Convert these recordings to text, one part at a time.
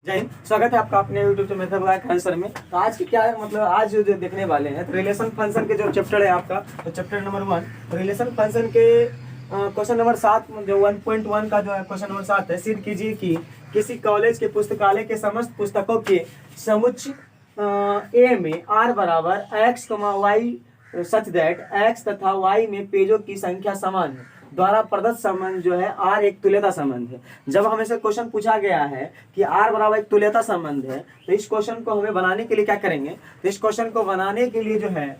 जय हिंद। स्वागत है आपका अपने यूट्यूब चैनल मैथमेटिक्स आंसर में। तो आज की क्या है मतलब आज जो देखने वाले हैं तो रिलेशन फंक्शन के जो चैप्टर है आपका, तो चैप्टर नंबर 1 रिलेशन फंक्शन के क्वेश्चन नंबर 7 जो 1.1 का जो है क्वेश्चन नंबर 7 है। सिद्ध कीजिए कि किसी कॉलेज के पुस्तकालय के समस्त पुस्तकों के समुच्चय ए में r बराबर x, y such that x तथा y में पेजों की संख्या समान है द्वारा प्रदत्त संबंध जो है r एक तुल्यता संबंध है। जब हमें से क्वेश्चन पूछा गया है कि r बराबर एक तुल्यता संबंध है, तो इस क्वेश्चन को हमें बनाने के लिए क्या करेंगे, तो इस क्वेश्चन को बनाने के लिए जो है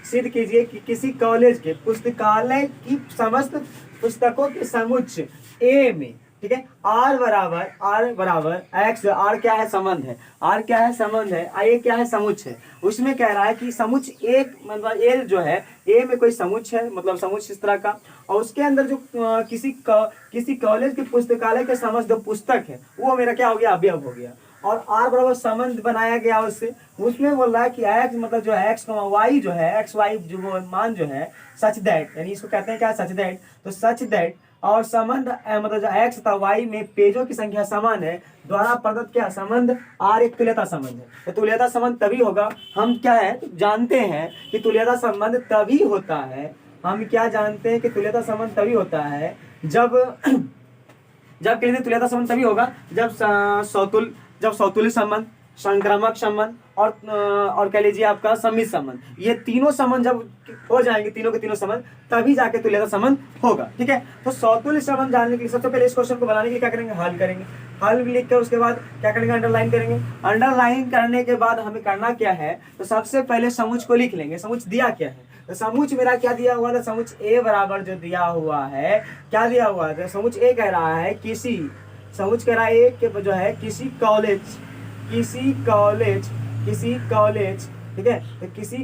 सिद्ध कीजिए कि किसी कॉलेज के पुस्तकालय की समस्त पुस्तकों के समुच्चय a में, ठीक है, r बराबर x, r क्या है संबंध है, r क्या है संबंध है, a क्या है समुच्चय है। उसमें कह रहा है कि समुच्चय एक मतलब a जो है a में कोई समुच्चय है, मतलब समुच्चय इस तरह का, और उसके अंदर जो किसी कॉलेज के पुस्तकालय के समस्त जो पुस्तक है वो मेरा क्या हो गया, अवयव हो गया। और r बराबर संबंध बनाया गया उससे, उसमें बोल रहा है कि x मतलब जो है x, y जो है x y जो मान जो है सच दैट, यानी इसको कहते हैं क्या, सच दैट। तो सच दैट और संबंध मतलब जो x तथा y में पेजों की संख्या समान है द्वारा प्रदत्त क्या संबंध r एक तुल्यता संबंध है। तो तुल्यता संबंध तभी होगा, हम क्या है तो जानते हैं कि तुल्यता संबंध तभी होता है, हम क्या जानते हैं कि तुल्यता संबंध तभी होता है जब जब कह लेते तुल्यता संबंध तभी होगा जब सौतुल्य संबंध, संक्रामक संबंध और कह लीजिए आपका सम्मित संबंध, ये तीनों संबंध जब हो जाएंगे, तीनों के तीनों संबंध, तभी जाके तुल्यता संबंध होगा। ठीक है, तो सौतुल्य संबंध जानने के लिए सबसे पहले इस क्वेश्चन को बनाने के लिए क्या करेंगे, हल करेंगे। हल लिख कर उसके बाद क्या करेंगे, अंडरलाइन करेंगे। अंडरलाइन करने के बाद हमें करना क्या है, तो सबसे पहले समुच्चय को लिख लेंगे। समुच्चय दिया क्या है, तो समुच्चय मेरा क्या दिया हुआ था, समुच्चय ए बराबर जो दिया हुआ है, क्या दिया हुआ है, समुच्चय ए कह रहा है किसी, समुच्चय कह रहा है कि जो है किसी कॉलेज, ठीक है, तो किसी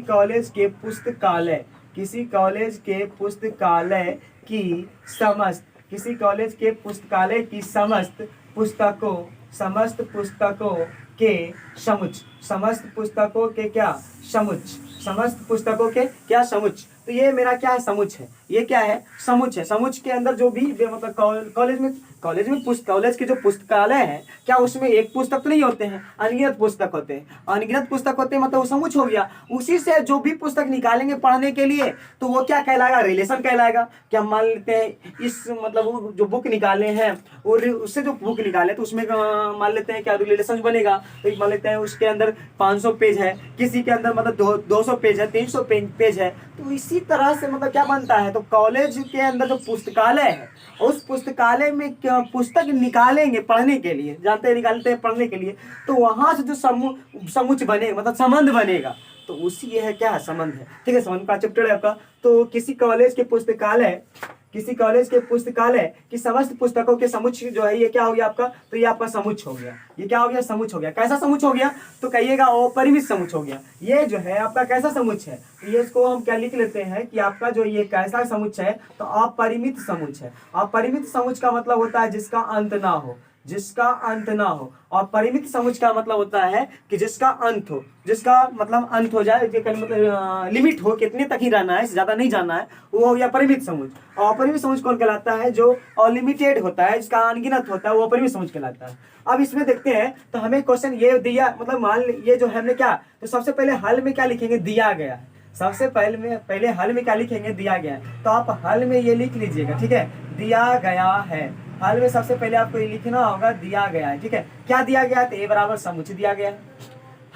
कॉलेज के पुस्तकालय, किसी कॉलेज के पुस्तकालय की समस्त, किसी कॉलेज के पुस्तकालय की समस्त पुस्तकों के समुच्चय, समस्त पुस्तकों के क्या समुच्चय, समस्त पुस्तकों के क्या समुच्चय। तो ये मेरा क्या है, समुच्चय है, ये क्या है, समुच्चय है। समुच्चय के अंदर जो भी मतलब कॉलेज के जो पुस्तकालय है, क्या उसमें एक पुस्तक तो नहीं होते हैं, अनगिनत पुस्तक होते हैं, अनगिनत पुस्तक होते हैं, मतलब वो समुच्चय हो गया। उसी से जो भी पुस्तक निकालेंगे पढ़ने के लिए, तो वो क्या कहलाएगा, रिलेशन कहलाएगा। क्या मान लेते हैं इस मतलब वो जो बुक निकाले हैं और उससे जो बुक निकाले तो उसमें मान लेते हैं क्या रिलेशन बनेगा। तो मान लेते हैं उसके अंदर 500 पेज है, किसी के अंदर मतलब 200 पेज है, 300 पेज है, तो इसी तरह से मतलब क्या बनता है, तो कॉलेज के अंदर जो पुस्तकालय है उस पुस्तकालय में क्या पुस्तक निकालेंगे पढ़ने के लिए, जानते हैं निकालते हैं पढ़ने के लिए, तो वहां से जो समुच्चय बने मतलब संबंध बनेगा, तो उसी ये है क्या है, संबंध है। ठीक है, संबंध का चैप्टर है आपका। तो किसी कॉलेज के पुस्तकालय की समस्त पुस्तकों के समुच्चय जो है ये क्या हो गया आपका, तो ये आपका समुच्चय हो गया। ये क्या हो गया, समुच्चय हो गया। कैसा समुच्चय हो गया, तो कहिएगा अपरिमित समुच्चय हो गया। ये जो है आपका कैसा समुच्चय है, तो ये इसको हम क्या लिख लेते हैं कि आपका जो ये कैसा समुच्चय है, तो अपरिमित समुच्चय है। अपरिमित समुच्चय का मतलब होता है जिसका अंत ना हो, जिसका अंत ना हो। और परिमित समुच्चय का मतलब होता है कि जिसका अंत हो, जिसका मतलब अंत हो जाए, मतलब लिमिट हो, कितने तक ही रहना है, ज्यादा नहीं जाना है, वो हो गया परिमित समुच्चय। और अपरिमित समुच्चय कौन कहलाता है, जो अनलिमिटेड होता है, जिसका अनगिनत होता है, वो अपरिमित समुच्चय कहलाता है। अब इसमें देखते हैं, तो हमें क्वेश्चन ये दिया, मतलब मान ये जो हमने क्या, तो सबसे पहले हल में क्या लिखेंगे, दिया गया है। सबसे पहले हल में क्या लिखेंगे, दिया गया है। तो आप हल में ये लिख लीजिएगा, ठीक है, दिया गया है। हल में सबसे पहले आपको ये लिखना होगा, दिया गया है। ठीक है, क्या दिया गया है, तो ए बराबर समुच्चय दिया गया है।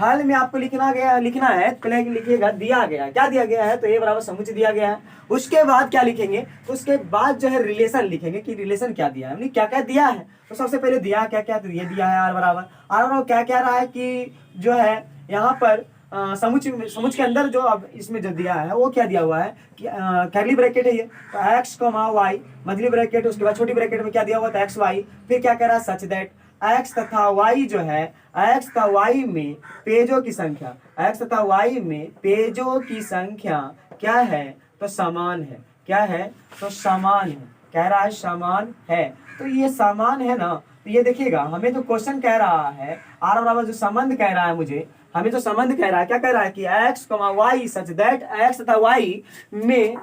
हल में आपको लिखना है, पहले लिखिएगा दिया गया, क्या दिया गया है, तो ए बराबर समुच्चय दिया गया है। उसके बाद क्या लिखेंगे, तो उसके बाद जो है रिलेशन लिखेंगे कि रिलेशन क्या दिया है, क्या क्या दिया है। तो सबसे पहले दिया क्या क्या, तो ये दिया है आर बराबर क्या कह रहा है कि जो है यहाँ पर समुच्चय के अंदर जो अब इसमें जो दिया है वो क्या दिया हुआ है कि कर्ली ब्रैकेट है ये, तो x, y मझली ब्रैकेट, उसके बाद छोटी ब्रैकेट में क्या दिया हुआ था, x y। फिर क्या कह रहा है, सच दैट x तथा y जो है, x तथा y में पेजों की संख्या, x तथा y में पेजों की संख्या क्या है, तो समान है। क्या है, तो समान है, कह रहा है समान है। तो ये समान है ना, तो ये देखिएगा हमें तो क्वेश्चन कह रहा है आर बराबर जो संबंध कह रहा है, मुझे हमें तो संबंध कह रहा है, क्या कह रहा है कि x, y such that x तथा y में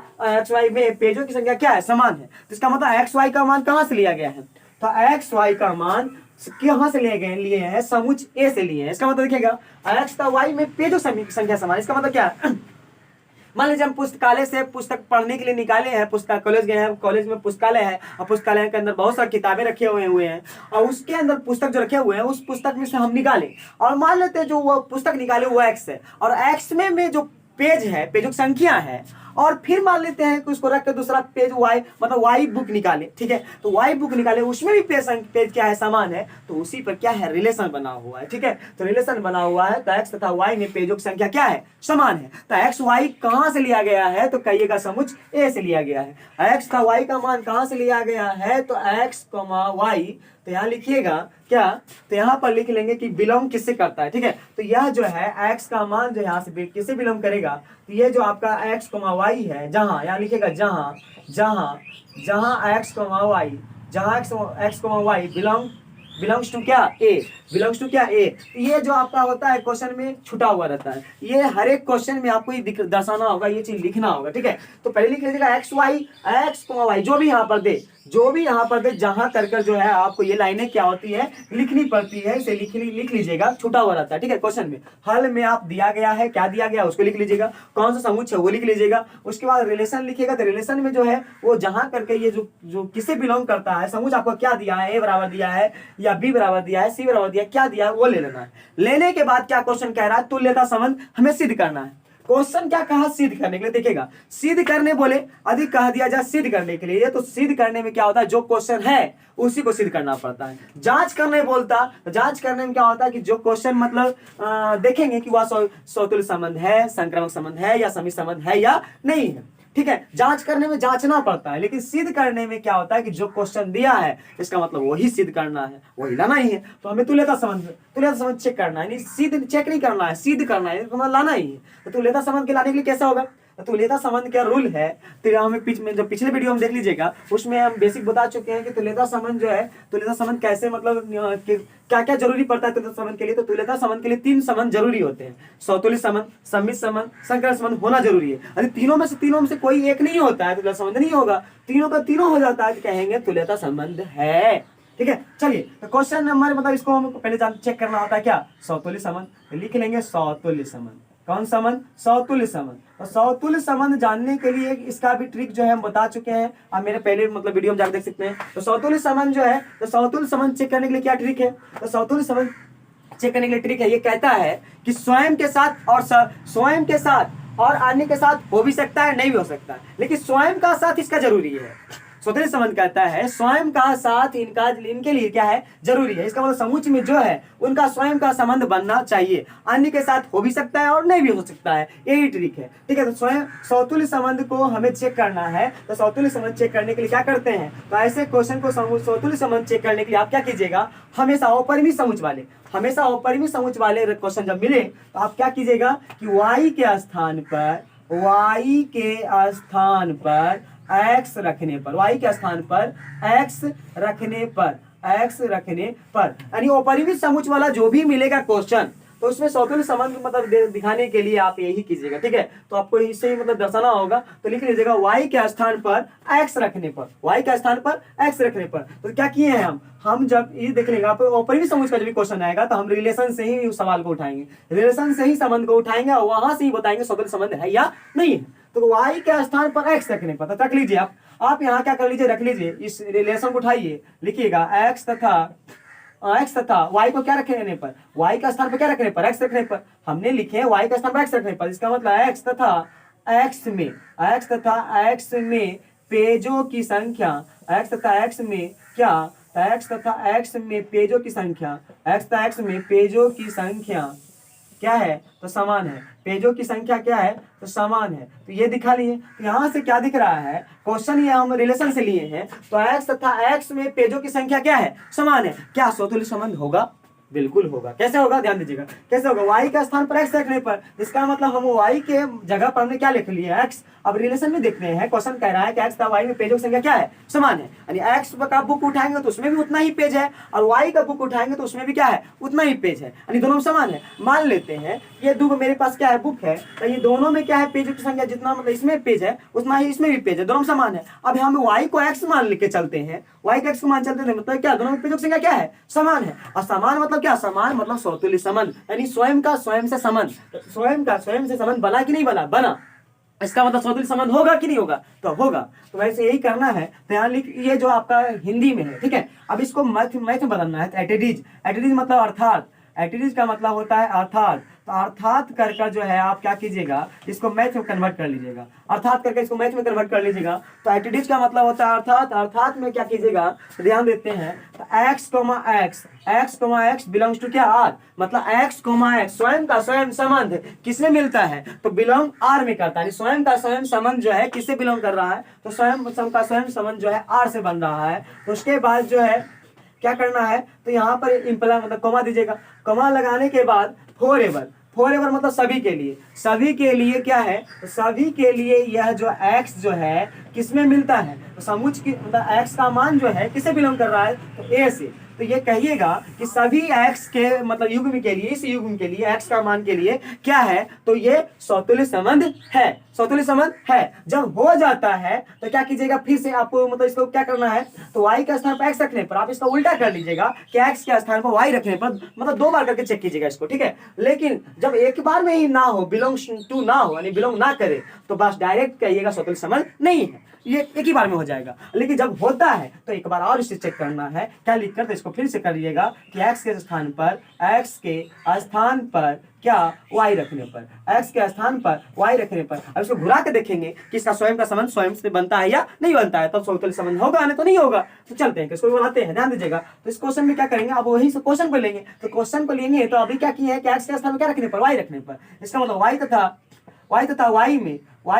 पेजों की संख्या क्या है, समान है। तो इसका मतलब x y का मान कहां से लिया गया है, तो x y का मान कहाँ से लिए हैं, समुच ए से लिए हैं। इसका मतलब देखिएगा x तथा y में पेजों संख्या समान। इसका मतलब क्या है, मान लीजिए हम पुस्तकालय से पुस्तक पढ़ने के लिए निकाले हैं, पुस्तक कॉलेज गए हैं, कॉलेज में पुस्तकालय है और पुस्तकालय के अंदर बहुत सारी किताबें रखे हुए हैं और उसके अंदर पुस्तक जो रखे हुए हैं उस पुस्तक में से हम निकाले और मान लेते हैं जो वो पुस्तक निकाले वो x है और x में जो पेज है, पेजों की संख्या है, और फिर मान लेते हैं कि उसको रख कर दूसरा पेज y मतलब y बुक निकाले, ठीक है। तो y बुक निकाले, उसमें भी पेज क्या है, समान है, तो उसी पर क्या है, रिलेशन बना हुआ है, ठीक है। तो रिलेशन बना हुआ है तो x तथा y में पेजों की संख्या क्या है, समान है। तो x y कहां से लिया गया है, तो कहिएगा समुच a से लिया गया है। x तथा y का मान कहां से लिया गया है, तो x, y, तो यहाँ लिखिएगा क्या, तो यहाँ पर लिख लेंगे कि बिलोंग किससे करता है, ठीक है। तो यह जो है x का मान जो यहाँ से किससे बिलोंग करेगा, तो ये जो आपका x, y है, जहाँ यहाँ लिखिएगा जहाँ x, y, जहाँ x, y बिलोंग्स टू क्या, ए, बिलोंग्स टू क्या, ए। ये जो आपका होता है क्वेश्चन में छुटा हुआ रहता है, ये हर एक क्वेश्चन में आपको ये दर्शाना होगा, ये चीज लिखना होगा, ठीक है। तो पहले लिख लीजिएगा x, y जो भी यहाँ पर दे जहां कर जो है आपको ये लाइनें क्या होती है, लिखनी पड़ती है, इसे लिख लीजिएगा, छुटा हुआ रहता है, ठीक है। क्वेश्चन में हल में आप दिया गया है, क्या दिया गया उसको लिख लीजिएगा, कौन सा समुच्चय है वो लिख लीजिएगा, उसके बाद रिलेशन लिखिएगा। तो रिलेशन में जो है वो जहां करके ये जो किसे बिलोंग करता है, समुच्चय आपको क्या दिया है, ए बराबर दिया है या बी बराबर दिया है, सी बराबर दिया है, क्या दिया है वो ले लेना है। लेने के बाद क्या क्वेश्चन कह रहा है, तुल्यता संबंध हमें सिद्ध करना है। क्वेश्चन क्या कहा, सिद्ध करने के लिए, देखिएगा सिद्ध करने बोले, अधिक कह दिया जाए सिद्ध करने के लिए, तो सिद्ध करने में क्या होता है, जो क्वेश्चन है उसी को सिद्ध करना पड़ता है। जांच करने बोलता, जांच करने में क्या होता है कि जो क्वेश्चन मतलब देखेंगे कि वह सौतुल्य संबंध है, संक्रामक संबंध है या समित संबंध है या नहीं है, ठीक है। जांच करने में जांचना पड़ता है, लेकिन सिद्ध करने में क्या होता है कि जो क्वेश्चन दिया है इसका मतलब वही सिद्ध करना है, वही लाना ही है। तो हमें तुल्यता संबंध चेक करना है, सिद्ध चेक नहीं करना है, सिद्ध करना है, तो मतलब लाना ही है। तो तुल्यता संबंध के लाने के लिए कैसा होगा, तो तुल्यता संबंध क्या रूल है, तो हमें जो पिछले वीडियो में देख लीजिएगा उसमें हम बेसिक बता चुके हैं कि तुल्यता संबंध जो है, तुल्यता संबंध कैसे मतलब क्या क्या जरूरी पड़ता है तुल्यता संबंध के लिए। तो तुल्यता संबंध के लिए 3 संबंध जरूरी होते हैं, सौतुल्य संबंध, सम्मित संबंध, संकरण संबंध होना जरूरी है। अरे तीनों में से कोई एक नहीं होता है, तुल्यता संबंध नहीं होगा, तीनों का तीनों हो जाता है तो कहेंगे तुल्यता संबंध है, ठीक है। चलिए तो क्वेश्चन नंबर मतलब इसको हमको पहले चेक करना होता है क्या, सौतुल्य संबंध, तो लिख लेंगे सौतुल्य संबंध। कौन संबंध, सौतुल्य संबंध। और सौतुल्य संबंध जानने के लिए इसका भी ट्रिक जो है हम बता चुके हैं, आप मेरे पहले मतलब वीडियो में जाकर देख सकते हैं। तो सौतुल्य संबंध जो है, तो सौतुल्य संबंध चेक करने के लिए क्या ट्रिक है, तो सौतुल्य संबंध चेक करने के लिए ट्रिक है, ये कहता है कि स्वयं के साथ और अन्य के साथ हो भी सकता है, नहीं भी हो सकता है, लेकिन स्वयं का साथ इसका जरूरी है। सौतुल्य संबंध कहता है स्वयं का साथ इनके लिए क्या है, जरूरी है। इसका मतलब समुच्चय में जो है उनका स्वयं का संबंध बनना चाहिए, अन्य के साथ हो भी सकता है और नहीं भी हो सकता है, यही ट्रिक है, ठीक है। तो स्वयं सौतुल्य संबंध को हमें चेक करना है, तो सौतुल्य संबंध चेक करने के लिए क्या करते हैं, तो ऐसे क्वेश्चन को सौतुल्य संबंध चेक करने के लिए आप क्या कीजिएगा, हमेशा अपरिमित समुच्चय वाले क्वेश्चन जब मिले तो आप क्या कीजिएगा कि y के स्थान पर x रखने पर यानी अपरिमित समुच्चय वाला जो भी मिलेगा क्वेश्चन, तो उसमें सौतुल्य संबंध मतलब दिखाने के लिए आप यही कीजिएगा, ठीक है। तो आपको इससे ही मतलब दर्शाना होगा, तो लिख लीजिएगा y के स्थान पर x रखने पर, तो क्या किए हैं हम जब ये देख लेंगे आप अपरिमित समुच्चय का जब भी क्वेश्चन आएगा तो हम रिलेशन से ही सवाल को उठाएंगे, रिलेशन से ही संबंध को उठाएंगे और वहां से ही बताएंगे सौतुल्य संबंध है या नहीं है। तो y के स्थान पर x रखने पर, तो रख लीजिए आप यहाँ क्या कर लीजिए, रख लीजिए, इस रिलेशन को उठाइए, लिखिएगा x तथा y को क्या रखने पर, y का स्थान पर क्या रखने पर, x रखने पर, हमने लिखे y का स्थान पर x रखने पर, इसका मतलब x तथा x में पेजों की संख्या, x तथा x में पेजों की संख्या क्या है, तो समान है, पेजों की संख्या क्या है, तो समान है। तो ये दिखा लिए, तो यहाँ से क्या दिख रहा है, क्वेश्चन ये हम रिलेशन से लिए हैं, तो x तथा x में पेजों की संख्या क्या है, समान है, क्या सौतुल्य संबंध होगा, बिल्कुल होगा। कैसे होगा, ध्यान दीजिएगा कैसे होगा, y का स्थान पर x रखने पर, इसका मतलब हम y के जगह पर हमने क्या लिख लिया, x। अब रिलेशन में देखते हैं, क्वेश्चन कह रहा है कि x तथा y में पेजों की संख्या क्या है, समान है, यानी x का बुक उठाएंगे तो उसमें भी उतना ही पेज है और y का बुक उठाएंगे तो उसमें भी क्या है, उतना ही पेज है, यानी दोनों समान है। मान लेते हैं ये दो मेरे पास क्या है, बुक है, तो ये दोनों में क्या है, पेजों की संख्या जितना मतलब इसमें पेज है उतना ही इसमें भी पेज है, दोनों समान है। अब हम y को x मान लेके चलते हैं, y का x को मान चलते थे, मतलब क्या दोनों उपयोजक संख्या क्या है, समान है। और समान मतलब क्या, समान मतलब समतुल्य संबंध, यानी स्वयं का स्वयं से संबंध, स्वयं का स्वयं से संबंध बना कि नहीं बना, बना। इसका मतलब समतुल्य संबंध होगा कि नहीं होगा, तो होगा। तो वैसे यही करना है। तो यहाँ लिख, ये जो आपका हिंदी में है, ठीक है। अब इसको मैथ में बदलना है। तो एटिडीज, एटिडीज मतलब अर्थात, एटिडीज का मतलब होता है अर्थात। तो अर्थात कर जो है आप क्या कीजिएगा, इसको मैथ में कन्वर्ट कर लीजिएगा, अर्थात करके इसको मैथ में कन्वर्ट कर लीजिएगा। तो एटिडीज का मतलब होता है अर्थात, अर्थात में क्या कीजिएगा, ध्यान देते हैं। तो x, x बिलोंग्स टू क्या, आर, मतलब x, स्वयं का स्वयं संबंध किसमें मिलता है, तो बिलोंग आर में करता है। स्वयं का स्वयं संबंध जो है किससे बिलोंग कर रहा है, तो स्वयं का स्वयं संबंध जो है आर से बन रहा है। तो उसके बाद जो है क्या करना है, तो यहाँ पर इम्प्लाई मतलब कॉमा दीजिएगा। कॉमा लगाने के बाद फॉरएवर, फॉरएवर मतलब सभी के लिए, सभी के लिए क्या है, तो सभी के लिए यह जो x जो है किसमें मिलता है, तो समुच्च की मतलब x का मान जो है किससे बिलोंग कर रहा है, तो a से। तो ये कहिएगा कि सभी x के मतलब युग्म के लिए, इस युग्म के लिए x का मान के लिए क्या है, तो ये समतुल्य संबंध है, समतुल्य संबंध है। जब हो जाता है तो क्या कीजिएगा, फिर से आपको मतलब इसको क्या करना है, तो y के स्थान पर x रखने पर आप इसका उल्टा कर लीजिएगा कि x के स्थान पर y रखने पर, मतलब 2 बार करके चेक कीजिएगा इसको, ठीक है। लेकिन जब एक बार में ही ना हो, बिलोंग्स टू ना हो, यानी बिलोंग ना करे, तो बस डायरेक्ट कहिएगा समतुल्य संबंध नहीं है, ये एक ही बार में हो जाएगा। लेकिन जब होता है तो एक बार और इसे चेक करना है, क्या लिखकर, तो इसको फिर से करिएगा कि x के स्थान पर, x के स्थान पर क्या, y रखने पर, x के स्थान पर y रखने पर। अब इसको घुरा के देखेंगे कि इसका स्वयं का संबंध स्वयं से बनता है या नहीं बनता है, तब समतुल्य संबंध होगा, नहीं तो नहीं होगा। तो चलते हैं, इसको बनाते हैं, ध्यान दीजिएगा। तो इस क्वेश्चन में क्या करेंगे, अब वही क्वेश्चन को लेंगे। तो क्वेश्चन को लेंगे तो अभी क्या किया है कि x के स्थान पर क्या रखने पर, y रखने पर। इसका मतलब y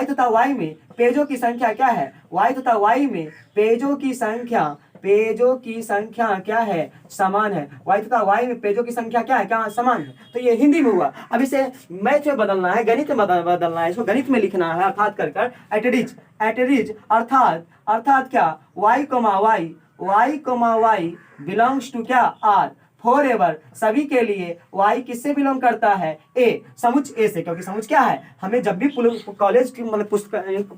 तथा y में पेजों की संख्या क्या है, y तथा y में पेजों की संख्या क्या है, समान है। y तथा y में पेजों की संख्या क्या है, क्या समान है। तो ये हिंदी में हुआ। अब इसे मैथ में बदलना है, गणित में बदलना है, इसको गणित में लिखना है, अर्थात कर एटिडीज अर्थात क्या, y बिलोंग्स टू क्या, आर, फॉरएवर सभी के लिए y किससे बिलोंग करता है, a, समुच्च a से। क्योंकि समुच्च क्या है, हमें जब भी कॉलेज की मतलब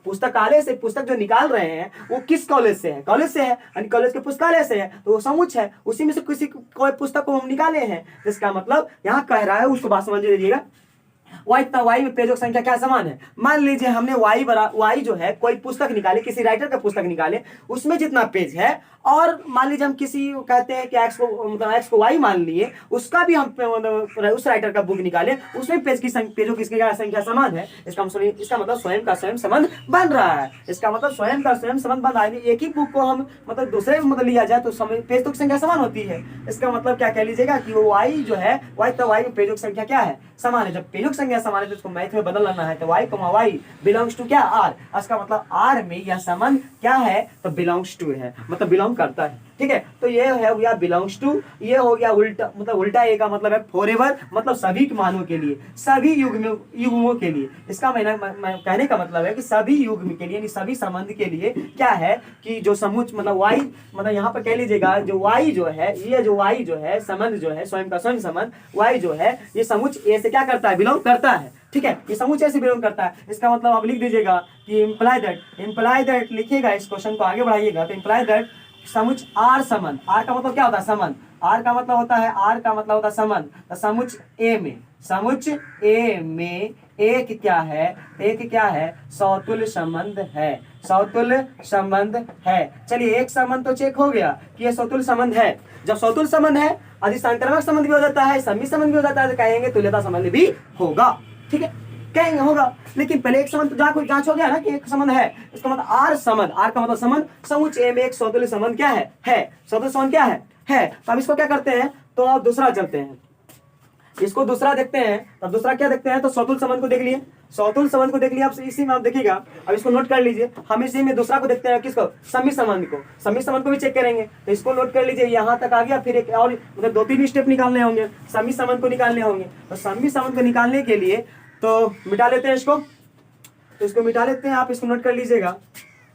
पुस्तकालय से पुस्तक जो निकाल रहे हैं वो किस कॉलेज से है, कॉलेज से है, यानी कॉलेज के पुस्तकालय से है, तो वो समुच्च है, उसी में से किसी कोई पुस्तक को हम निकाले हैं। जिसका मतलब यहाँ कह रहा है, उसको बात समझ लीजिएगा। y तथा y में पेजों की संख्या क्या समान है। मान लीजिए हमने y जो है कोई पुस्तक निकाले, किसी राइटर का पुस्तक निकाले, उसमें जितना पेज है, और मान लीजिए हम किसी कहते हैं कि x को y मान लिए, उसका भी हम उस राइटर का बुक निकाले, उसमें पेजों की संख्या समान है। इसका मतलब स्वयं का स्वयं संबंध बन रहा है। इसका मतलब स्वयं का स्वयं संबंध बन रहा है। एक ही बुक को हम मतलब दूसरे मतलब लिया जाए तो पेजों की संख्या समान होती है। इसका मतलब क्या कह लीजिएगा कि वो y जो है, y तथा y में पेजों की संख्या क्या है, समान है। जब पेजों की संख्या समान है तो इसको मैथ में बदल लेना है। तो y बिलोंग्स टू क्या, आर। इसका मतलब आर में यह संबंध क्या है, तो बिलोंग्स टू है, मतलब बिलोंग करता है, ठीक है। तो ये है गया बिलोंग्स टू, ये हो गया उल्टा, मतलब उल्टा ए का मतलब है फॉरएवर, मतलब सभी मानों के लिए, सभी युग्मों के लिए। इसका मैं कहने का मतलब है कि सभी युग्म के लिए, यानी सभी संबंध के लिए क्या है कि जो समुच्च मतलब y, मतलब यहाँ पर कह लीजिएगा जो y जो है, ये जो y जो है संबंध जो है, स्वयं का स्वयं संबंध y जो है, ये समुच्च ए से क्या करता है, बिलोंग करता है, ठीक है। ये समुच्चय से बिलोंग करता है। इसका मतलब आप लिख दीजिएगा कि इम्प्लाई दैट लिखिएगा, इस क्वेश्चन को आगे बढ़ाइएगा। तो इम्प्लाई दैट समुच्च आर संबंध, आर का मतलब क्या होता है, संबंध, आर का मतलब होता है संबंध। तो समुच्च ए में एक क्या है, समतुल्य संबंध है, समतुल्य संबंध है। चलिए एक संबंध तो चेक हो गया कि ये समतुल्य संबंध है। जब समतुल्य संबंध है, अधिसंक्रामक संबंध भी हो जाता है, सम्मिश्र संबंध भी हो जाता है, तो कहेंगे तुल्यता संबंध भी होगा, ठीक है, कहेंगे होगा। लेकिन पहले एक संबंध तो जांच हो गया ना कि एक संबंध है। इसका मतलब आर संबंध, आर का मतलब संबंध, समुच्च ए में एक समतुल्य संबंध क्या है, समतुल्य संबंध क्या है। तो अब इसको क्या करते हैं, तो अब दूसरा चलते हैं, इसको दूसरा देखते हैं। तब दूसरा क्या देखते हैं, तो समतुल्य संबंध को देख लिए, समतुल्य संबंध को देख लिया, आप इसी में आप देखिएगा। अब इसको नोट कर लीजिए, हम इसी में दूसरा को देखते हैं, किसको, सम्मिश्र संबंध को, सम्मिश्र संबंध को भी चेक करेंगे। तो इसको नोट कर लीजिए, यहाँ तक आ गया। फिर एक और मतलब 2-3 स्टेप निकालने होंगे, सम्मिश्र संबंध को निकालने होंगे। तो सम्मिश्र संबंध को निकालने के लिए तो मिटा लेते हैं इसको, तो इसको मिटा लेते हैं, आप इसको नोट कर लीजिएगा।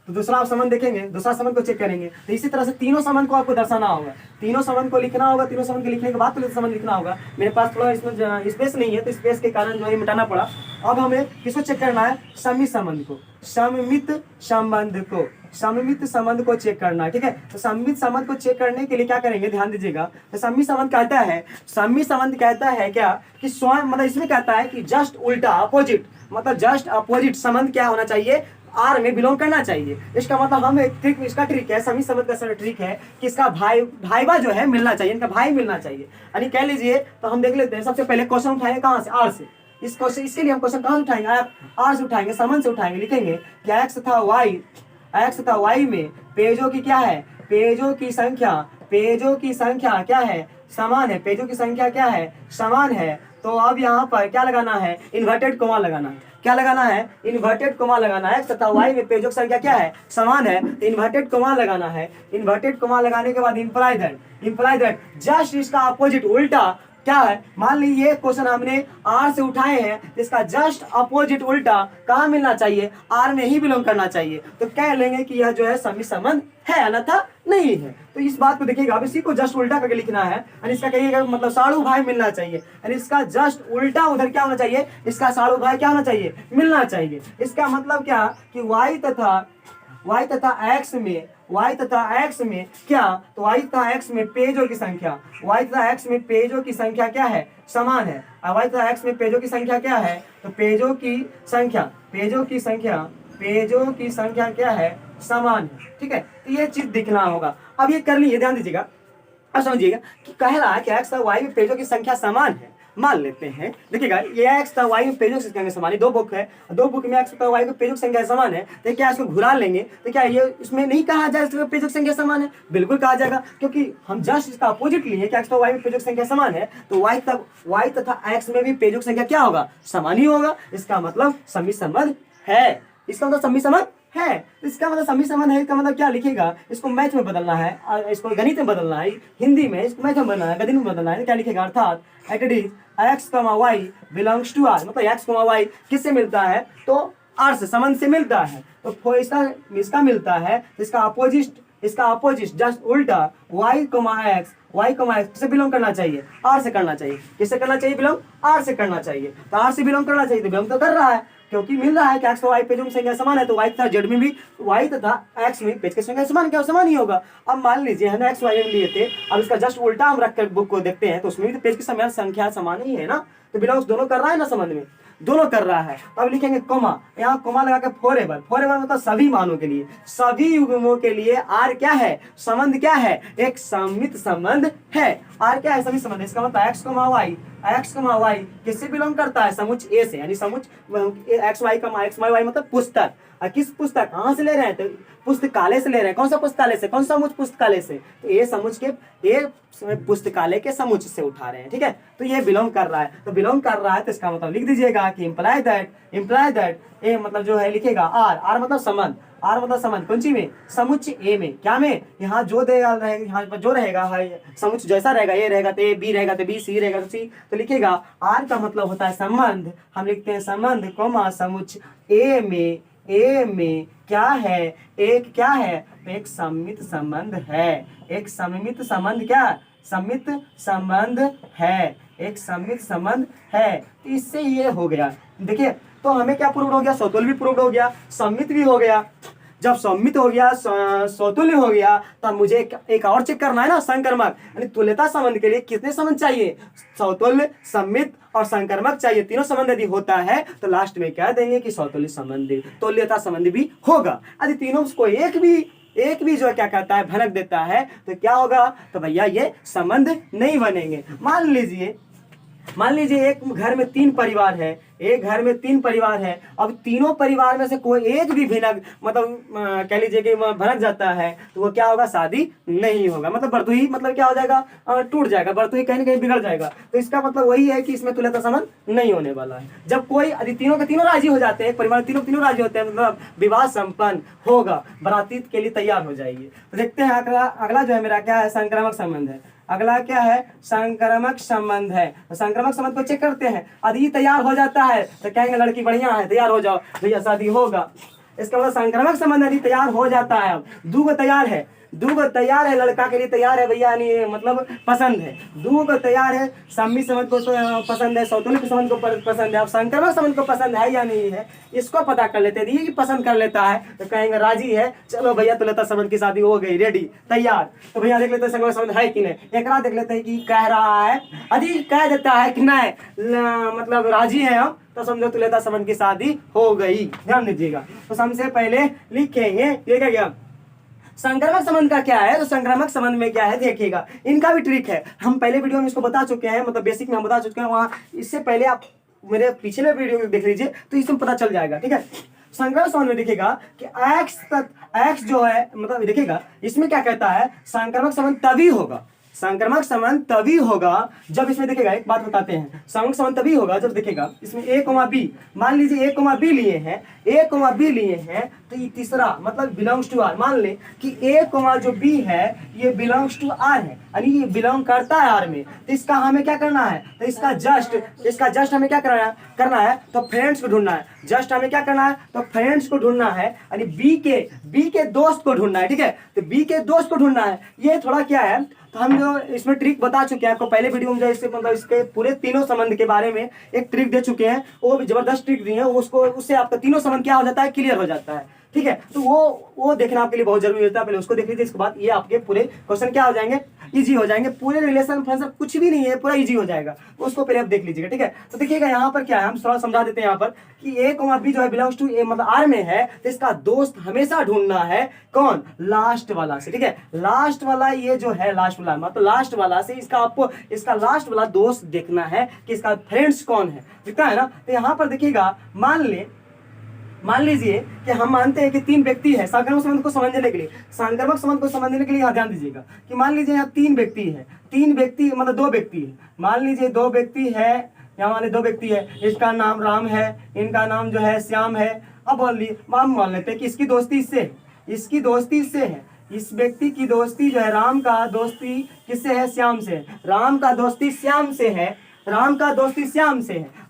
तो दूसरा आप संबंध देखेंगे, दूसरा संबंध को चेक करेंगे। तो इसी तरह से तीनों संबंध को आपको दर्शाना होगा, तीनों संबंध को लिखना होगा। तीनों संबंध के लिखने के बाद तो संबंध लिखना होगा। मेरे पास थोड़ा इसमें स्पेस नहीं है, तो स्पेस के कारण जो है मिटाना पड़ा। अब हमें किसको चेक करना है? सममित संबंध को, सममित संबंध को, सममित संबंध को चेक करना है। ठीक है, तो सममित संबंध को चेक करने के लिए क्या करेंगे, ध्यान दीजिएगा। तो सममित संबंध कहता है, सममित संबंध कहता है क्या कि स्वयं, मतलब इसमें कहता है कि जस्ट उल्टा, अपोजिट, मतलब जस्ट अपोजिट संबंध क्या होना चाहिए, आर में बिलोंग करना चाहिए। इसका मतलब हम एक ट्रिक, इसका ट्रिक है, सममित संबंध का ट्रिक है कि इसका भाईबा जो है मिलना चाहिए, इनका भाई मिलना चाहिए। यानी कह लीजिए, तो हम देख लेते हैं। सबसे पहले क्वेश्चन उठाएंगे कहाँ से? आर से। इस क्वेश्चन, इसके लिए हम क्वेश्चन कहाँ से उठाएंगे? आर से उठाएंगे, संबंध से उठाएंगे। लिखेंगे कि एक्स तथा वाई में पेजों की क्या है, पेजों की संख्या, पेजों की संख्या क्या है, समान है। पेजों की संख्या क्या है, समान है। तो अब यहाँ पर क्या लगाना है? इन्वर्टेड कोमा लगाना है। क्या लगाना है? इन्वर्टेड कोमा लगाना है। एक्स तथा वाई में पेजों की संख्या क्या है, समान है, तो इन्वर्टेड कोमा लगाना है। इन्वर्टेड कोमा लगाने के बाद इंप्लाई दैट जस्ट इसका अपोजिट, उल्टा क्या है। मान लीजिए ये क्वेश्चन हमने आर से उठाए हैं, इसका जस्ट अपोजिट उल्टा कहाँ मिलना चाहिए? आर में ही बिलोंग करना चाहिए। तो कह लेंगे कि यह जो है सममित संबंध है, अन्यथा नहीं है। तो इस बात को देखिएगा, अब इसी को जस्ट उल्टा करके लिखना है। और इसका कहिएगा मतलब साड़ू भाई मिलना चाहिए, और इसका जस्ट उल्टा उधर क्या होना चाहिए, इसका साड़ू भाई क्या होना चाहिए, मिलना चाहिए। इसका मतलब क्या कि वाई तथा एक्स में, y तथा x में क्या, तो y तथा x में पेजों की संख्या, y तथा x में पेजों की संख्या क्या है, समान है। और y तथा x में पेजों की संख्या क्या है, तो पेजों की संख्या क्या है, समान है। ठीक है, तो ये चीज दिखना होगा। अब ये कर लीजिए, ध्यान दीजिएगा। अब समझिएगा कि कह रहा है कि x तथा y में पेजों की संख्या समान है। मान लेते हैं, देखिएगा ये x तथा y में पेजों की संख्या समान है। दो बुक है, दो बुक में x तथा y के पेजों की संख्या समान है। तो क्या इसको घुरा लेंगे, तो क्या ये इसमें नहीं कहा जाएगा पेजों की संख्या समान है? बिल्कुल कहा जाएगा, क्योंकि हम जस्ट इसका अपोजिट लिए कि x तथा y में पेजों की संख्या समान है। तो y तथा x में भी पेजों की संख्या क्या होगा, समान ही होगा। इसका मतलब सममित संबंध है। इसका मतलब सममित संबंध है। इसका मतलब सममित संबंध है, इसका मतलब क्या लिखेगा, इसको मैथ में बदलना है, इसको गणित में बदलना है, हिंदी में इसको मैथ में बदलना है, गणित में बदलना है। क्या लिखेगा, अर्थात it is x, y belongs to r, मतलब x, y किससे मिलता है, तो r से, संबंध से मिलता है। तो इसका मिलता है, इसका अपोजिट जस्ट उल्टा y, x किससे बिलोंग करना चाहिए, r से करना चाहिए। किससे करना चाहिए बिलोंग, r से करना चाहिए। तो r से बिलोंग करना चाहिए, तो बिलोंग तो कर रहा है, क्योंकि मिल रहा है कि x और y पेजों की संख्या समान है। तो y तथा z में भी, y तथा x में पेज की संख्या समान, क्या समान ही होगा। अब मान लीजिए हमने x y में लिए थे, अब इसका जस्ट उल्टा हम रखकर बुक को देखते हैं, तो उसमें भी तो पेज की संख्या समान ही है ना। तो बिलोंग्स दोनों कर रहा है ना, संबंध में दोनों कर रहा है। अब लिखेंगे कोमा, यहाँ कोमा लगा के फॉरएवर मतलब सभी मानों के लिए, सभी युग्मों के लिए आर क्या है, संबंध क्या है, एक सममित संबंध है। आर क्या है, सममित संबंध। इसका मतलब एक्स वाई किससे बिलोंग करता है, समुच्च ए से, यानी समुच्च एक्स वाई मतलब पुस्तक। किस पुस्तक, कहाँ से ले रहे हैं, तो पुस्तकालय से ले रहे हैं। कौन सा पुस्तकालय से, कौन सा समुच्च पुस्तकालय से, तो ये समुच्च के, ये पुस्तकालय के समुच्च से उठा रहे हैं। ठीक है, तो ये बिलोंग कर रहा है, तो बिलोंग कर रहा है, तो इसका मतलब लिख दीजिएगा कि इम्प्लाई दैट ए मतलब जो है लिखेगा आर मतलब संबंध, आर मतलब संबंध कौन सी में, समुच्च ए में। क्या में, यहाँ जो देगा रहेगा, यहाँ पर जो रहेगा समुच्च जैसा रहेगा, ए रहेगा तो ए, बी रहेगा तो बी, सी रहेगा तो सी। तो लिखेगा आर का मतलब होता है संबंध। हम लिखते हैं संबंध कोमा समुच्च ए में क्या है, एक क्या है, एक सममित संबंध है। एक सममित संबंध, क्या सममित संबंध है, एक सममित संबंध है। तो इससे ये हो गया। देखिए, तो हमें क्या प्रूव हो गया, सौतुल्य भी प्रूव हो गया, सम्मित भी हो गया। जब सम्मित हो गया, सौतुल्य हो गया, तब मुझे एक और चेक करना है ना, संकर्मक। यानी तुल्यता संबंध के लिए कितने संबंध चाहिए, सौतुल्य, सम्मित और संकर्मक चाहिए। तीनों संबंध यदि होता है तो लास्ट में कह देंगे कि सौतुल्य संबंधी, तुल्यता संबंधी भी होगा। यदि तीनों को एक भी जो क्या कहता है, भनक देता है, तो क्या होगा, तो भैया ये संबंध नहीं बनेंगे। मान लीजिए एक घर में 3 परिवार है, एक घर में 3 परिवार है। अब तीनों परिवार में से कोई एक भी भिनक, मतलब कह लीजिए कि भनक जाता है, तो वो क्या होगा, शादी नहीं होगा। मतलब बर्तुही, मतलब क्या हो जाएगा, टूट जाएगा, बर्तुही कहीं ना कहीं बिगड़ जाएगा। तो इसका मतलब वही है कि इसमें तुल्यता संबंध नहीं होने वाला है। जब कोई यदि तीनों के तीनों राजी हो जाते हैं, एक परिवार तीनों राजी होते हैं, मतलब विवाह संपन्न होगा, बाराती के लिए तैयार हो जाएगी। तो देखते हैं अगला जो है मेरा क्या है, संक्रामक संबंध है। अगला क्या है, संक्रामक संबंध है। तो संक्रामक संबंध को चेक करते हैं। यदि तैयार हो जाता है तो कहेंगे लड़की बढ़िया है, तैयार हो जाओ भैया, शादी होगा। इसका मतलब संक्रामक संबंध यदि तैयार हो जाता है, अब दूगो तैयार है, लड़का के लिए तैयार है भैया, यानी मतलब पसंद है, दूगो तैयार है, सम्मित संबंध को पसंद है, सौतुल्य संबंध को पसंद है, अब संक्रामक संबंध को पसंद है या नहीं है इसको पता कर लेते हैं। ये पसंद कर लेता है तो कहेंगे राजी है, चलो भैया तुल्यता संबंध की शादी हो गई, रेडी तैयार। तो भैया देख लेते हैं संक्रामक संबंध है कि नहीं। एक रात देख लेते हैं कि कह रहा है, यदि कह देता है कि नहीं मतलब राजी है हम, तो समझो तुल्यता संबंध की शादी हो गई। ध्यान दीजिएगा। तो सबसे पहले लिखेंगे ये क्या संक्रामक संबंध का क्या है। तो संक्रामक संबंध में क्या है देखिएगा, इनका भी ट्रिक है, हम पहले वीडियो में इसको बता चुके हैं, मतलब बेसिक में हम बता चुके हैं वहाँ। इससे पहले आप मेरे पिछले वीडियो देख लीजिए तो इसमें पता चल जाएगा, ठीक है। संक्रामक संबंध में देखिएगा कि एक्स जो है, मतलब देखिएगा इसमें क्या कहता है, संक्रामक संबंध तभी होगा, संक्रामक संबंध तभी होगा जब, इसमें देखिएगा एक बात बताते हैं, संक्रामक संबंध तभी होगा जब देखिएगा इसमें ए कोमा बी, मान लीजिए ए कोमा बी लिए हैं, तो ये तीसरा मतलब बिलोंग्स टू आर, मान ले कि ए कोमा जो बी है ये बिलोंग्स टू आर है, यानी ये बिलोंग करता है आर में, तो इसका हमें क्या करना है, तो इसका जस्ट हमें क्या करना है तो फ्रेंड्स को ढूंढना है, जस्ट हमें क्या करना है तो फ्रेंड्स को ढूंढना है, यानी बी के दोस्त को ढूंढना है, ठीक है। तो बी के दोस्त को ढूंढना है, ये थोड़ा क्या है, तो हम जो इसमें ट्रिक बता चुके हैं आपको पहले वीडियो में, जो इसके मतलब इसके पूरे तीनों संबंध के बारे में एक ट्रिक दे चुके हैं, वो भी जबरदस्त ट्रिक दी है, उससे आपका तीनों संबंध क्या हो जाता है, क्लियर हो जाता है, ठीक है। तो वो देखना आपके लिए बहुत जरूरी होता है, पहले उसको देख लीजिए, इसके बाद ये आपके पूरे क्वेश्चन क्या हो जाएंगे, इजी हो जाएंगे, पूरे रिलेशन फंक्शन कुछ भी नहीं है, पूरा इजी हो जाएगा, उसको पहले आप देख लीजिएगा, ठीक है। तो देखिएगा यहाँ पर क्या है, हम थोड़ा समझा देते हैं यहाँ पर कि ए कोमा बी जो है बिलोंग्स टू ए मतलब आर में है, तो इसका दोस्त हमेशा ढूंढना है कौन, लास्ट वाला से, ठीक है। लास्ट वाला ये जो है लास्ट वाला मतलब लास्ट वाला से इसका आपको इसका लास्ट वाला दोस्त देखना है कि इसका फ्रेंड्स कौन है, दिखता है ना। तो यहाँ पर देखिएगा मान लीजिए कि हम मानते हैं कि 3 व्यक्ति है, संक्रामक संबंध को समझने के लिए यहाँ ध्यान दीजिएगा कि मान लीजिए यहाँ 3 व्यक्ति मतलब 2 व्यक्ति है, मान लीजिए 2 व्यक्ति है, यहाँ मान 2 व्यक्ति है, इसका नाम राम है, इनका नाम जो है श्याम है। अब हम मान लेते हैं कि इसकी दोस्ती इससे है, इस व्यक्ति की दोस्ती जो है, राम का दोस्ती किससे है, श्याम से, राम का दोस्ती श्याम से है,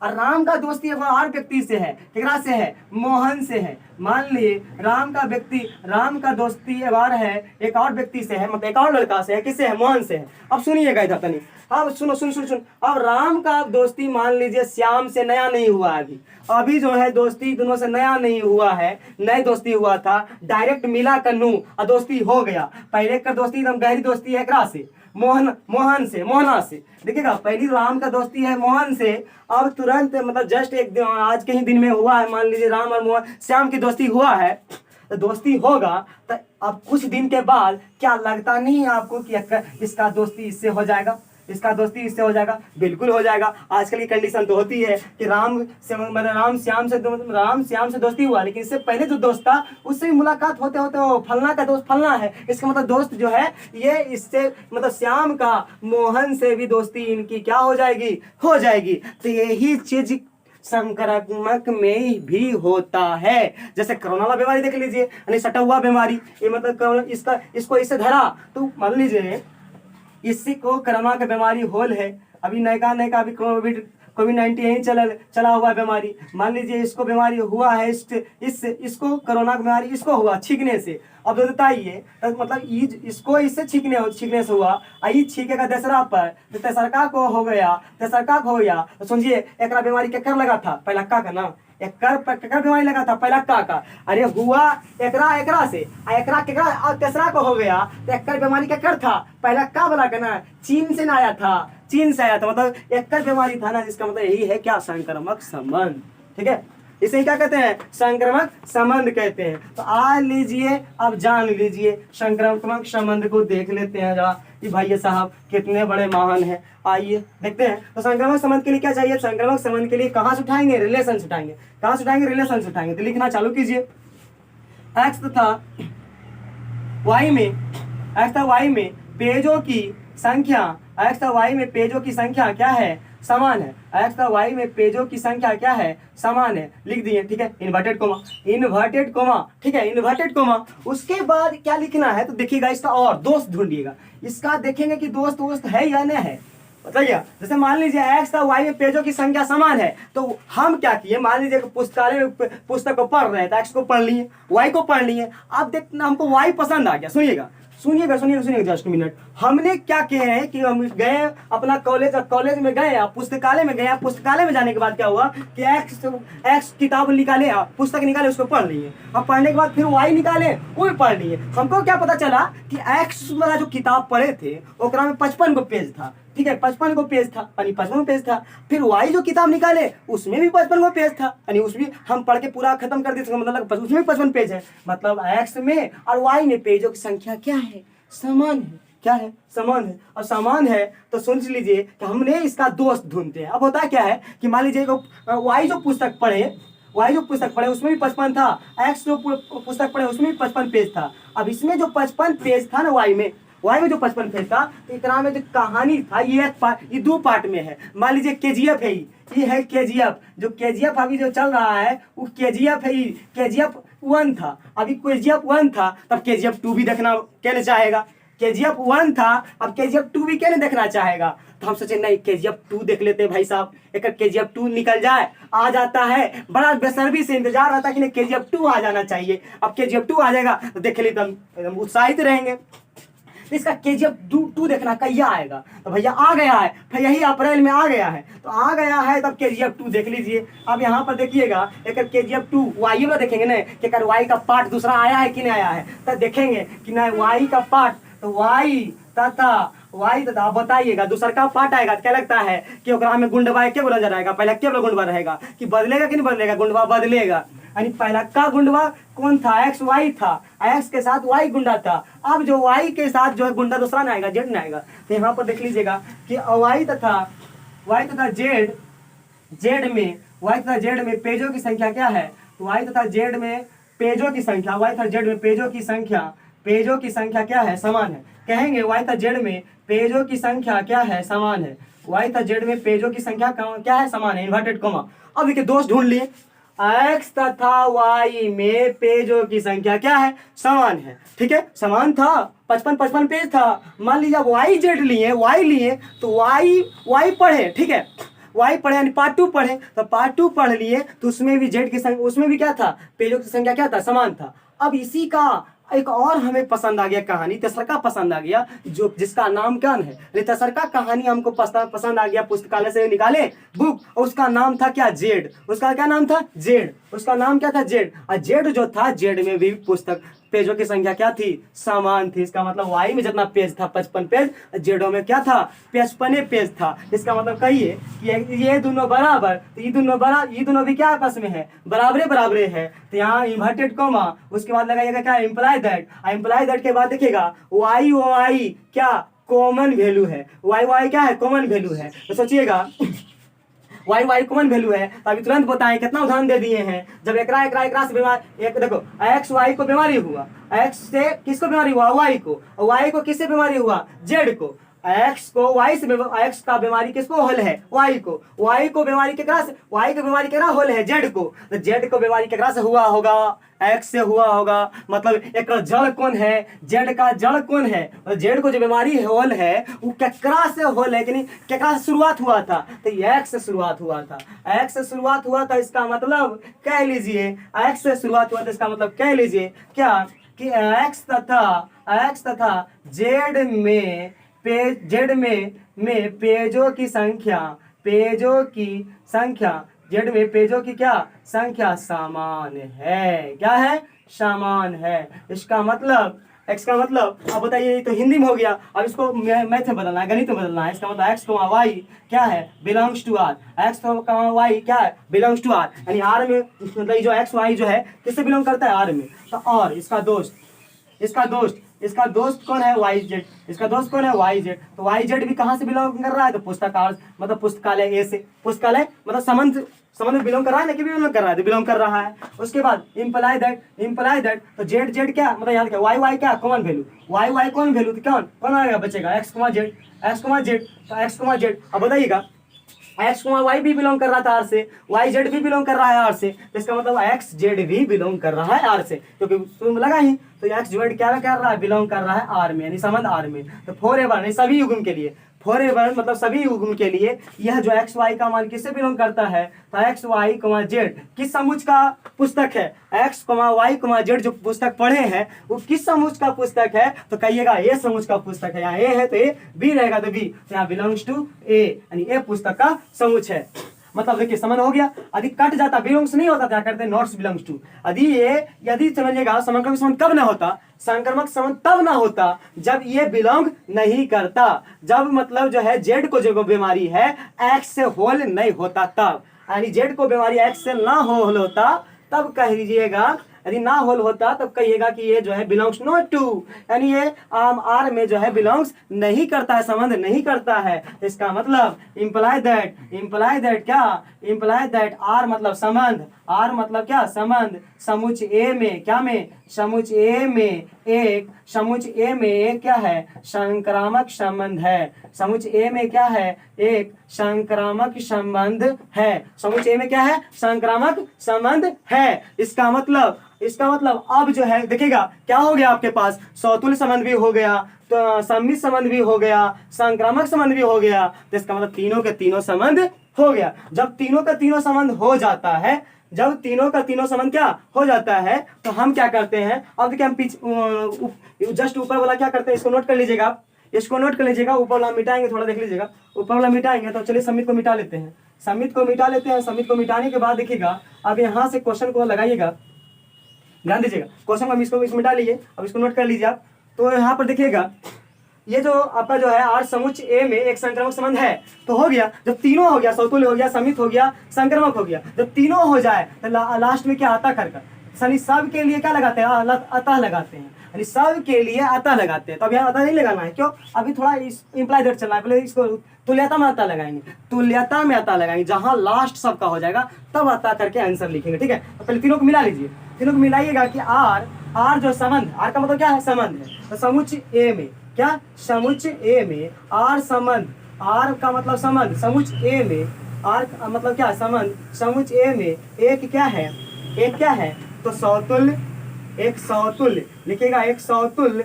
और राम का दोस्ती एक और व्यक्ति से है, केकरा से है, मोहन से है। मान लिए राम का दोस्ती एक और व्यक्ति से है, मतलब एक और लड़का से है, किससे है, मोहन से है। अब सुनिएगा इधर तनी, अब सुनो अब राम का दोस्ती मान लीजिए श्याम से नया नहीं हुआ है, अभी जो है दोस्ती दोनों से नया नहीं हुआ है, नई दोस्ती हुआ था, डायरेक्ट मिला कन्नू और दोस्ती हो गया। पहले का दोस्ती एकदम गहरी दोस्ती है एकरा से, मोहना से देखिएगा, पहली राम का दोस्ती है मोहन से, अब तुरंत मतलब जस्ट एक आज के ही दिन में हुआ है, मान लीजिए राम और मोहन श्याम की दोस्ती हुआ है, तो दोस्ती होगा तो अब कुछ दिन के बाद क्या लगता नहीं है आपको कि इसका दोस्ती इससे हो जाएगा, बिल्कुल हो जाएगा। आजकल की कंडीशन तो होती है कि राम श्याम से दोस्ती हुआ, लेकिन इससे पहले जो दोस्त था उससे भी मुलाकात होते वो फलना का दोस्त फलना है, इसका मतलब दोस्त जो है ये इससे मतलब श्याम का मोहन से भी दोस्ती इनकी क्या हो जाएगी। तो यही चीज संक्रामक में भी होता है, जैसे कोरोना वाला बीमारी देख लीजिए, यानी सटा हुआ बीमारी, ये मतलब इसको इससे धरा, तो मान लीजिए इसी को कोरोना का बीमारी होल है, अभी नयका अभी कोविड-19 यही चला हुआ बीमारी, मान लीजिए इसको बीमारी हुआ है, इसको कोरोना की बीमारी इसको हुआ छींकने से। अब बताइए मतलब इसको इससे छींकने से हुआ, आई छींकेगा दूसरा पर, तो तेसरका को हो गया, तो समझिए एक बीमारी केकर लगा था, पहला का ना, एकरा बीमारी लगा था पहला का, अरे हुआ एकरा से, एकरा तेसरा को हो गया, तो एकर बीमारी केकर था, पहला का वाला का ना, चीन से आया था, मतलब एकर बीमारी था ना, जिसका मतलब यही है क्या, संक्रामक संबंध, ठीक है। इसे क्या कहते हैं, संक्रामक संबंध कहते हैं। तो आ लीजिए, अब जान लीजिए, संक्रामक संबंध को देख लेते हैं जरा कि भाई साहब कितने बड़े महान हैं। आइए देखते हैं। तो संक्रामक संबंध के लिए क्या चाहिए, संक्रामक संबंध के लिए कहाँ से उठाएंगे, रिलेशन से उठाएंगे, तो लिखना चालू कीजिए। एक्स तथा वाई में पेजों की संख्या क्या है, समान है। एक्स तथा वाई में पेजों की संख्या क्या है, समान है, लिख दिए, ठीक है। इन्वर्टेड कोमा, ठीक है, इन्वर्टेड कोमा। उसके बाद क्या लिखना है, तो देखिएगा इसका और दोस्त ढूंढिएगा, इसका देखेंगे कि दोस्त है या नहीं है, बताइए, जैसे मान लीजिए एक्स और वाई में पेजों की संख्या समान है, तो हम क्या किए, मान लीजिए पुस्तकालय में पुस्तक को पढ़ रहे हैं, तो एक्स को पढ़ लिए, वाई को पढ़ लिए। अब देखना हमको वाई पसंद आ गया, सुनिएगा सुनिएगा सुनिएगा सुनिएगा जस्ट मिनट। हमने क्या किए हैं कि हम गए अपना कॉलेज में गए, आप पुस्तकालय में गए, पुस्तकालय में जाने के बाद क्या हुआ कि एक्स किताब निकाले, पुस्तक निकाले, उसको पढ़ लिए। अब पढ़ने के बाद फिर वाई निकाले, वो भी पढ़ लिए। हमको क्या पता चला कि एक्स वाला जो किताब पढ़े थे ओकरा में 55 गो पेज था, ठीक है, 55 गो पेज था, यानी 55 पेज था। फिर वाई जो किताब निकाले उसमें भी 55 गो पेज था, यानी उसमें हम पढ़ के पूरा खत्म कर दिए, मतलब उसमें भी 55 पेज है। मतलब एक्स में और वाई में पेजों की संख्या क्या है, समान है। क्या है, समान है। और समान है तो सोच लीजिए कि हमने इसका दोस्त ढूंढते हैं। अब होता क्या है कि मान लीजिए वाई जो पुस्तक पढ़े उसमें भी 55 था, एक्स जो पुस्तक पढ़े उसमें भी 55 पेज था। अब इसमें जो 55 पेज था ना वाई में जो 55 पेज था, तो इतना में जो कहानी था ये 2 पार्ट में है। मान लीजिए केजीएफ है, ये है केजीएफ, जो केजीएफ अभी जो चल रहा है वो केजीएफ है, केजीएफ 1 था, अभी केजीएफ 1 था, तब केजीएफ 2 भी देखना कहना चाहेगा। केजीएफ 1 था, अब केजीएफ 2 भी कहने देखना चाहेगा। तो हम सोचे नहीं केजीएफ 2 देख लेते हैं भाई साहब, एक केजीएफ 2 निकल जाए, आ जाता है, बड़ा बेसब्री से इंतजार रहता है कि नहीं केजीएफ 2 आ जाना चाहिए। अब केजीएफ 2 आ जाएगा तो देख लेते हम एकदम उत्साहित रहेंगे। इसका केजीएफ 2 देखना कहिया आएगा, तो भैया आ गया है, फिर यही अप्रैल में आ गया है, तो आ गया है तब केजीएफ 2 देख लीजिए। अब यहाँ पर देखिएगा एक केजीएफ 2 वाई में देखेंगे ना कि अगर वाई का पार्ट दूसरा आया है कि नहीं आया है, तब देखेंगे कि नहीं वाई का पार्ट, तो वाई तथा आप बताइएगा दूसरा का पार्ट आएगा, क्या लगता है कि ओकरा में गुंडवा क्या बोला जा रहेगा, पहले क्या बोला गुंडवा रहेगा कि बदलेगा कि नहीं बदलेगा, गुंडवा बदलेगा। यानी पहला का गुंडवा कौन था, एक्स वाई था, एक्स के साथ वाई गुंडा था। अब जो वाई के साथ जो है गुंडा दूसरा ना आएगा, जेड ना आएगा। तो यहाँ पर देख लीजिएगा कि वाई तथा जेड में पेजों की संख्या क्या है, वाई तथा जेड में पेजों की संख्या, वाई तथा जेड में पेजों की संख्या क्या है, समान है। कहेंगे वाई तथा जेड में पेजों की संख्या क्या है, समान है। वाई तथा जेड में पेजों की संख्या क्या है, समान है, इन्वर्टेड कॉमा। अब देखिए दोस्त ढूंढ लिए, एक्स तथा वाई में पेजों की संख्या क्या है, समान है, ठीक है, समान था, 55 पेज था। मान लीजिए वाई लिए तो वाई पढ़े, ठीक है, वाई पढ़े यानी पार्ट 2 पढ़े, तो पार्ट 2 पढ़ लिए तो उसमें भी जेड की संख्या, उसमें भी क्या था, पेजों की संख्या क्या था, समान था। अब इसी का एक और हमें पसंद आ गया कहानी, तेसरका पसंद आ गया, जो जिसका नाम क्या है, तेसरका कहानी हमको पसंद आ गया, पुस्तकालय से निकाले बुक, और उसका नाम था क्या, जेड। उसका क्या नाम था, जेड। उसका नाम क्या था, जेड। और जेड जो था, जेड में भी पुस्तक पेजों की संख्या क्या थी, समान थी। इसका मतलब वाई में जितना पेज था 55 पेज, जेडो में क्या था, 55 पेज था। इसका मतलब कहिए कि ये दोनों बराबर, तो ये दोनों भी क्या आपस में है, बराबरे है। तो यहाँ इन्वर्टेड कॉमा, उसके बाद लगाइएगा क्या, इम्प्लाई दैट के बाद देखिएगा वाई क्या कॉमन वैल्यू है, वाई क्या है, कॉमन वैल्यू है। तो सोचिएगा वाई कॉमन वैल्यू है, तो अभी तुरंत बताएं, कितना उदाहरण दे दिए हैं। जब एकरा से बीमार, एक देखो एक्स वाई को बीमारी हुआ, एक्स से किसको बीमारी हुआ, वाई को किससे बीमारी हुआ, जेड को। एक्स को वाई से, एक्स का बीमारी किसको होल है, वाई को बीमारी केकरा से, वाई की बीमारी केकरा होल है, जेड को। तो जेड को बीमारी केकरा से हुआ होगा, एक्स से हुआ होगा। मतलब एक जड़ कौन है, जेड का जड़ कौन है, और जेड को जो बीमारी होल है वो केकरा से होल है, कि केकरा से शुरुआत हुआ था, तो एक्स से शुरुआत हुआ था। इसका मतलब कह लीजिए, एक्स से शुरुआत हुआ था, इसका मतलब कह लीजिए क्या कि एक्स तथा जेड में पेजों की संख्या जेड में पेजों की क्या संख्या समान है, क्या है, समान है। इसका मतलब एक्स का मतलब, अब बताइए, तो हिंदी में हो गया, अब इसको मैथ में बदलना है, गणित में बदलना है। इसका मतलब एक्स को वाई क्या है, बिलोंग्स टू आर, एक्स को वाई क्या है, बिलोंग्स टू आर, यानी आर में, मतलब जो एक्स वाई जो है किससे बिलोंग करता है, आर में। तो और इसका दोस्त कौन है, वाई जेड। इसका दोस्त कौन है, वाई जेड। तो वाई जेड भी कहाँ से बिलोंग कर रहा है, तो पुस्तकालय ए से, पुस्तकालय मतलब संबंध में बिलोंग कर रहा है ना, कि बिलोंग कर रहा है, तो बिलोंग कर रहा है। उसके बाद इम्प्लाई दैट, तो जेड क्या, मतलब याद क्या, वाई क्या common value, y common value, तो कौन आएगा, बचेगा एक्स जेड। अब बताइएगा एक्स वाई भी बिलोंग कर रहा था आर से, वाई जेड भी बिलोंग कर रहा है आर से, तो इसका मतलब एक्स जेड भी बिलोंग कर रहा है आर से, क्योंकि तुम लगा ही, तो एक्स जेड क्या कर रहा है, बिलोंग कर रहा है आर में, यानी संबंध आर में। तो फॉरएवर नहीं, सभी युग्म के लिए फॉरएवर मतलब सभी युग के लिए यह जो एक्स वाई का मान किससे बिलोंग करता है, तो एक्स वाई कमा जेड किस समुच्चय का पुस्तक है, एक्स कमा वाई कमा जेड जो पुस्तक पढ़े हैं वो किस समुच्चय का पुस्तक है, तो कहिएगा ए समुच्चय का पुस्तक है। यहाँ ए है तो ए, बी रहेगा तो बी, तो यहाँ बिलोंग्स टू ए, यानी ए पुस्तक का समुच्चय है। मतलब देखिए समझ हो गया। यदि कट जाता बिलोंग्स नहीं होता क्या करते नॉट्स बिलोंग्स टू। यदि समझिएगा संक्रमक संबंध कब ना होता, संक्रमक संबंध तब ना होता जब ये बिलोंग नहीं करता, जब मतलब जो है जेड को जो बीमारी है एक्स से होल नहीं होता तब, यानी जेड को बीमारी एक्स से ना होल होता तब कह दीजिएगा, यदि ना होल होता तब कहिएगा कि ये जो है बिलोंग्स नॉट टू, यानी ये आर में जो है बिलोंग्स नहीं करता है, संबंध नहीं करता है। इसका मतलब इंप्लाई दैट क्या, इंप्लाई दैट आर मतलब संबंध, आर मतलब क्या संबंध, समुच्चय ए में क्या में, समुच्चय ए में एक, समुच्चय ए में एक क्या है संक्रामक संबंध है, समुच्चय ए में क्या है एक संक्रामक संबंध है, समुच्चय ए में क्या है संक्रामक संबंध है। इसका मतलब अब जो है देखिएगा क्या हो गया आपके पास, सौतुल्य संबंध भी हो गया, तो सम्मित संबंध भी हो गया, संक्रामक संबंध भी हो गया, तो इसका मतलब तीनों के तीनों संबंध हो गया। जब तीनों का तीनों संबंध हो जाता है, जब तीनों का तीनों संबंध क्या हो जाता है तो हम क्या करते हैं, अब देखिए हम जस्ट ऊपर वाला क्या करते हैं, इसको नोट कर लीजिएगा आप, इसको नोट कर लीजिएगा, ऊपर वाला मिटाएंगे, थोड़ा देख लीजिएगा, ऊपर वाला मिटाएंगे तो चलिए सम्मित को मिटा लेते हैं, सम्मित को मिटा लेते हैं। सम्मित को मिटाने के बाद देखिएगा अब यहाँ से क्वेश्चन को लगाइएगा, ध्यान दीजिएगा क्वेश्चन को इसको मिटा लीजिए, अब इसको नोट कर लीजिए आप। तो यहाँ पर देखिएगा ये जो आपका जो है आर समुच्चय ए में एक संक्रामक संबंध है, तो हो गया जब तीनों हो गया, सौतुल्य हो गया, सम्मित हो गया, संक्रामक हो गया, जब तीनों हो जाए तो लास्ट में क्या आता कर, यानी सब के लिए क्या लगाते हैं अतः लगाते हैं, यानी सब के लिए अतः लगाते हैं। तो अब यहाँ अतः नहीं लगाना है, क्यों, अभी थोड़ा इंप्लाई दैट चलना है, पहले इसको तुल्यता में अतः लगाएंगे, तुल्यता में अतः लगाएंगे, जहां लास्ट सबका हो जाएगा तब अतः करके आंसर लिखेंगे, ठीक है। तो पहले तीनों को मिला लीजिए, तीनों को मिलाइएगा कि आर जो संबंध, आर का मतलब क्या है संबंध है, तो समुच्चय ए में क्या, समुच्चय ए में आर संबंध, आर का मतलब संबंध, समुच्चय ए में आर मतलब क्या संबंध, समुच्चय ए में एक क्या है, एक क्या है तो सौतुल्य, एक सौतुल्य लिखिएगा, एक सौतुल्य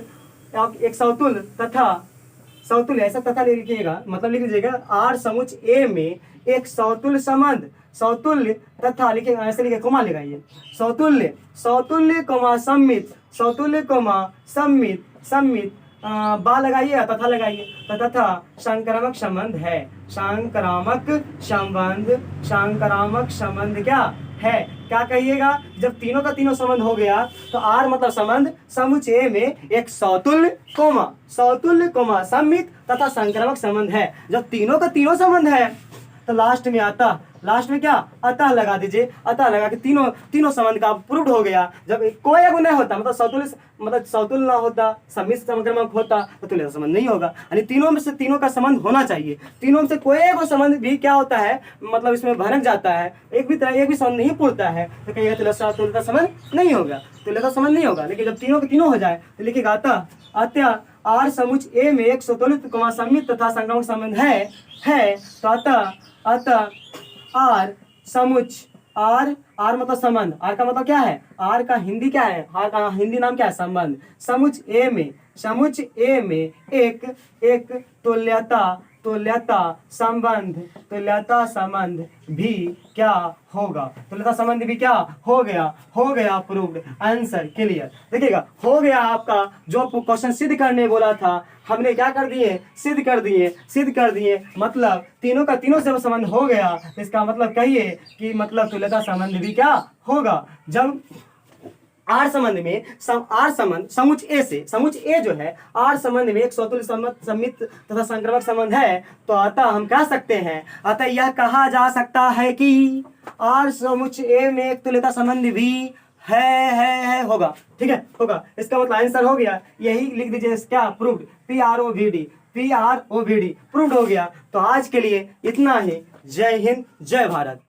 तथा सौतुल्य, ऐसा तथा लिखिएगा, मतलब लिख लीजिएगा आर समुच्चय ए में एक सौतुल्य संबंध, सौतुल्य तथा लिखिएगा, ऐसे लिखे कोमा लगाइए, सौतुल्य कोमा सम्मित, सौतुल्य कोमा सम्मित, सम्मित बा लगाइए तथा लगाइए, तो तथा संक्रामक संबंध है, संक्रामक संबंध, संक्रामक संबंध क्या है, क्या कहिएगा, जब तीनों का तीनों संबंध हो गया तो आर मतलब संबंध, समुच्चय में एक सौतुल्य कोमा सम्मित तथा संक्रामक संबंध है। जब तीनों का तीनों संबंध है तो लास्ट में आता, लास्ट में क्या अतः लगा दीजिए, अतः लगा के तीनों संबंध का प्रूव्ड हो गया। जब कोई अगुण नहीं होता, मतलब सौतुल्य ना होता, सम्मित संक्रामक होता तो तुल्य संबंध नहीं होगा, यानी तीनों में से तीनों का संबंध होना चाहिए। तीनों में से कोई एक संबंध भी क्या होता है, मतलब इसमें भनक जाता है, एक भी संबंध नहीं पूरता है तो कहिएगा तुल्यता संबंध नहीं होगा, तुल्यता संबंध नहीं होगा। लेकिन जब तीनों के तीनों हो जाए तो लिखिएगा अतः आर समुच्चय ए में एक सौतुल्य कोमा सम्मित तथा संक्रामक संबंध है तो अतः आर समुच्चय, आर मतलब संबंध, आर का मतलब क्या है, आर का हिंदी क्या है, आर का हिंदी नाम क्या है संबंध, समुच्चय ए में एक तुल्यता संबंध भी क्या होगा, तुल्यता संबंध भी क्या हो गया प्रूव्ड, आंसर क्लियर। देखिएगा हो गया आपका जो क्वेश्चन सिद्ध करने बोला था, हमने क्या कर दिए, सिद्ध कर दिए, मतलब तीनों का तीनों से संबंध हो गया, इसका मतलब कहिए कि मतलब तुल्यता संबंध भी क्या होगा। जब आर संबंध में आर संबंध समुच्चय ए से, समुच्चय ए जो है आर संबंध में एक सौतुल्य सम्मित तथा संक्रामक संबंध है, तो अतः हम कह सकते हैं, अतः यह कहा जा सकता है कि आर समुच्चय ए में एक तुल्यता संबंध भी है होगा, ठीक है, होगा। इसका मतलब आंसर हो गया, यही लिख दीजिए क्या प्रूव्ड, PROVD प्रूव्ड हो गया। तो आज के लिए इतना ही, जय हिंद जय भारत।